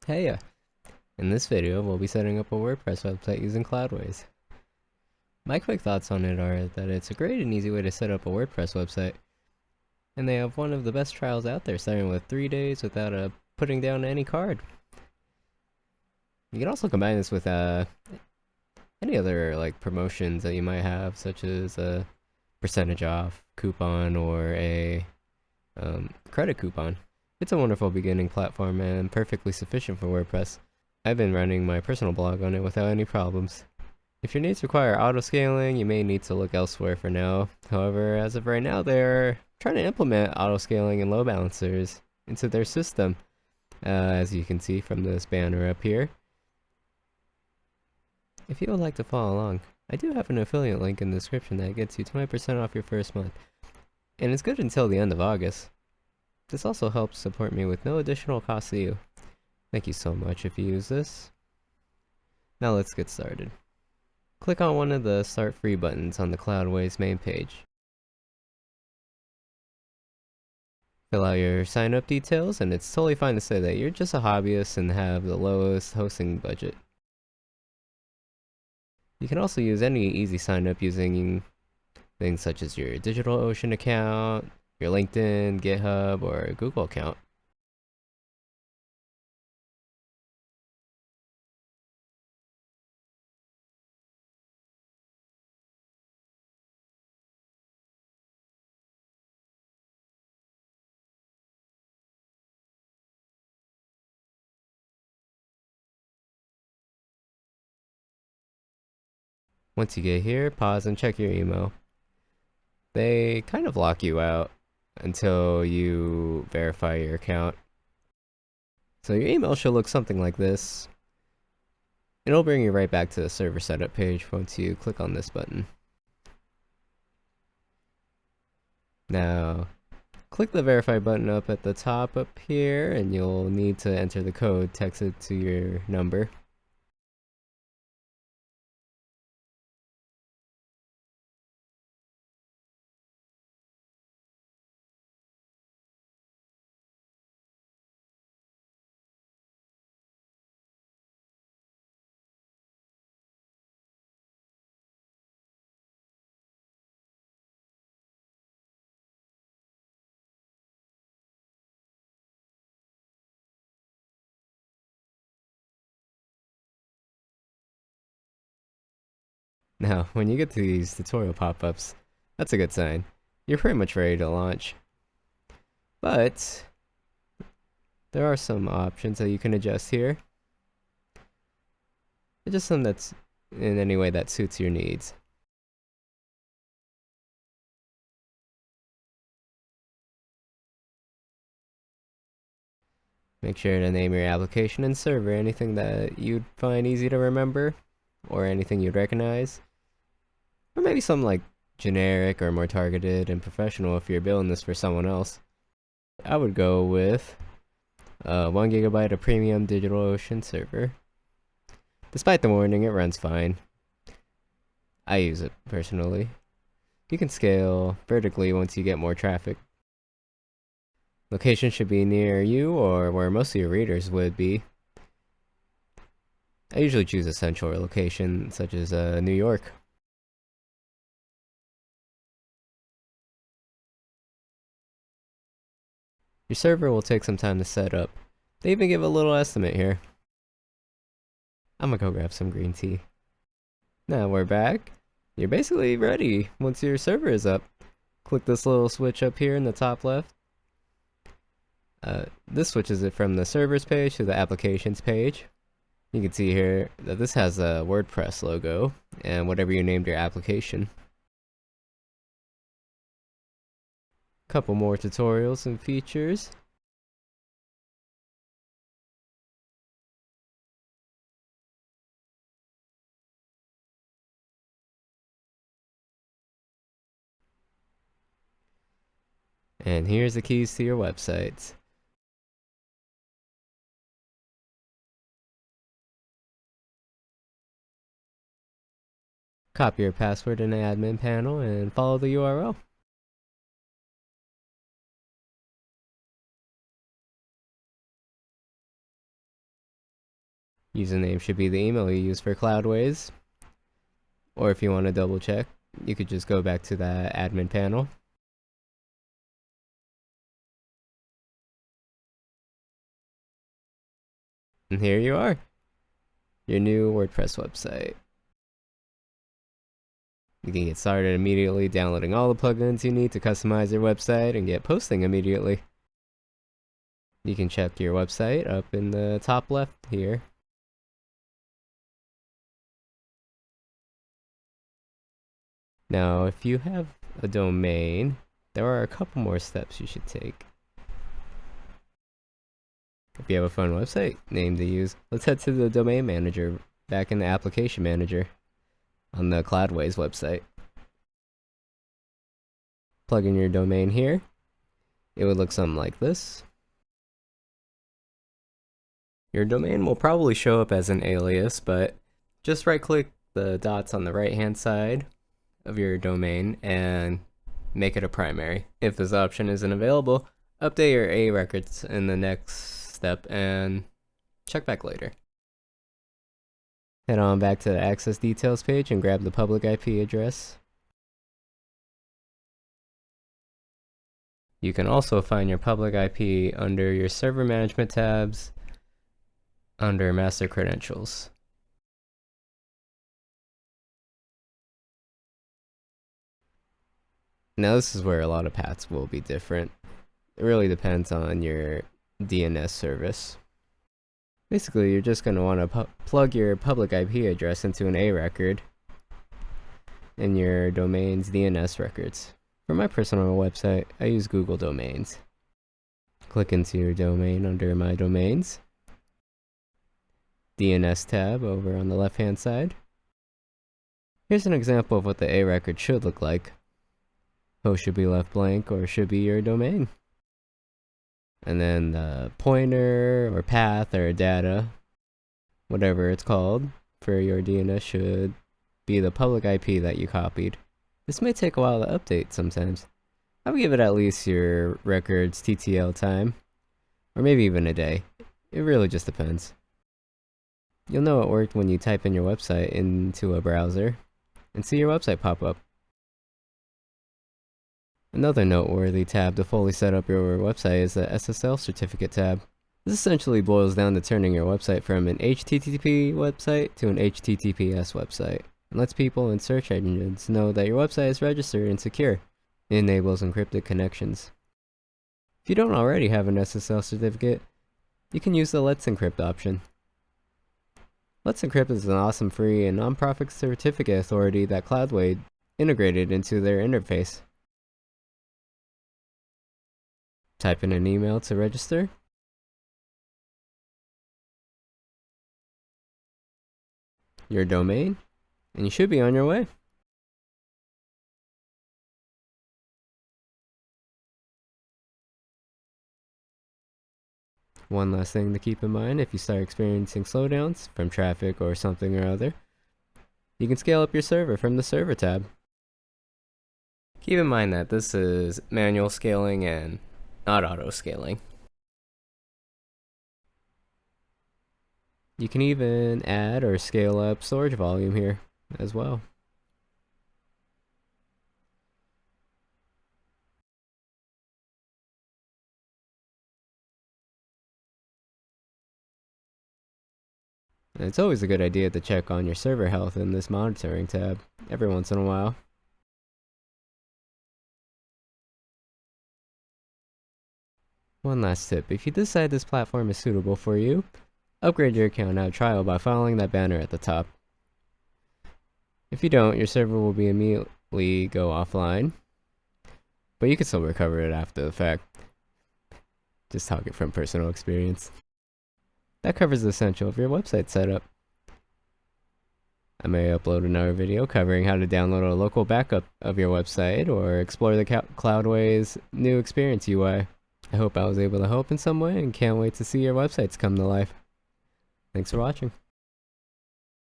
Hey, in this video we'll be setting up a WordPress website using Cloudways. My quick thoughts on it are that it's a great and easy way to set up a WordPress website, and they have one of the best trials out there, starting with 3 days without putting down any card. You can also combine this with any other promotions that you might have, such as a percentage off coupon or a credit coupon. It's a wonderful beginning platform and perfectly sufficient for WordPress. I've been running my personal blog on it without any problems. If your needs require auto-scaling, you may need to look elsewhere for now. However, as of right now, they're trying to implement auto-scaling and load balancers into their system, as you can see from this banner up here. If you would like to follow along, I do have an affiliate link in the description that gets you 20% off your first month, and it's good until the end of August. This also helps support me with no additional cost to you. Thank you so much if you use this. Now let's get started. Click on one of the Start Free buttons on the Cloudways main page. Fill out your sign-up details, and it's totally fine to say that you're just a hobbyist and have the lowest hosting budget. You can also use any easy sign-up using things such as your DigitalOcean account, your LinkedIn, GitHub, or Google account. Once you get here, pause and check your email. They kind of lock you out until you verify your account. So your email should look something like this. It'll bring you right back to the server setup page once you click on this button. Now, click the verify button up at the top up here, and you'll need to enter the code texted to your number. Now, when you get to these tutorial pop-ups, that's a good sign. You're pretty much ready to launch. But there are some options that you can adjust here. Just some that's in any way that suits your needs. Make sure to name your application and server anything that you'd find easy to remember, or anything you'd recognize. Or maybe some like generic or more targeted and professional if you're building this for someone else. I would go with 1 GB of premium DigitalOcean server. Despite the warning, it runs fine. I use it personally. You can scale vertically once you get more traffic. Location should be near you or where most of your readers would be. I usually choose a central location such as New York. Your server will take some time to set up. They even give a little estimate here. I'm gonna go grab some green tea. Now we're back. You're basically ready once your server is up. Click this little switch up here in the top left. This switches it from the servers page to the applications page. You can see here that this has a WordPress logo and whatever you named your application. Couple more tutorials and features. And here's the keys to your websites. Copy your password in the admin panel and follow the URL. Username should be the email you use for Cloudways. Or if you want to double check, you could just go back to the admin panel. And here you are, your new WordPress website. You can get started immediately downloading all the plugins you need to customize your website and get posting immediately. You can check your website up in the top left here. Now, if you have a domain, there are a couple more steps you should take. If you have a fun website name to use, let's head to the domain manager back in the application manager on the Cloudways website. Plug in your domain here. It would look something like this. Your domain will probably show up as an alias, but just right click the dots on the right hand side of your domain and make it a primary. If this option isn't available, update your A records in the next step and check back later. Head on back to the access details page and grab the public IP address. You can also find your public IP under your server management tabs under master credentials. Now this is where a lot of paths will be different. It really depends on your DNS service. Basically, you're just going to want to plug your public IP address into an A record and your domain's DNS records. For my personal website, I use Google Domains. Click into your domain under My Domains. DNS tab over on the left-hand side. Here's an example of what the A record should look like. Host should be left blank or should be your domain. And then the pointer or path or data, whatever it's called, for your DNS should be the public IP that you copied. This may take a while to update sometimes. I would give it at least your record's TTL time, or maybe even a day. It really just depends. You'll know it worked when you type in your website into a browser and see your website pop up. Another noteworthy tab to fully set up your website is the SSL Certificate tab. This essentially boils down to turning your website from an HTTP website to an HTTPS website, and lets people in search engines know that your website is registered and secure. It enables encrypted connections. If you don't already have an SSL certificate, you can use the Let's Encrypt option. Let's Encrypt is an awesome free and non-profit certificate authority that Cloudways integrated into their interface. Type in an email to register. Your domain, and you should be on your way. One last thing to keep in mind: if you start experiencing slowdowns from traffic or something or other, you can scale up your server from the Server tab. Keep in mind that this is manual scaling and not auto scaling. You can even add or scale up storage volume here as well. And it's always a good idea to check on your server health in this monitoring tab every once in a while. One last tip: if you decide this platform is suitable for you, upgrade your account now trial by following that banner at the top. If you don't, your server will be immediately go offline, but you can still recover it after the fact. Just talking from personal experience. That covers the essential of your website setup. I may upload another video covering how to download a local backup of your website or explore the Cloudways new experience UI. I hope I was able to help in some way and can't wait to see your websites come to life. Thanks for watching.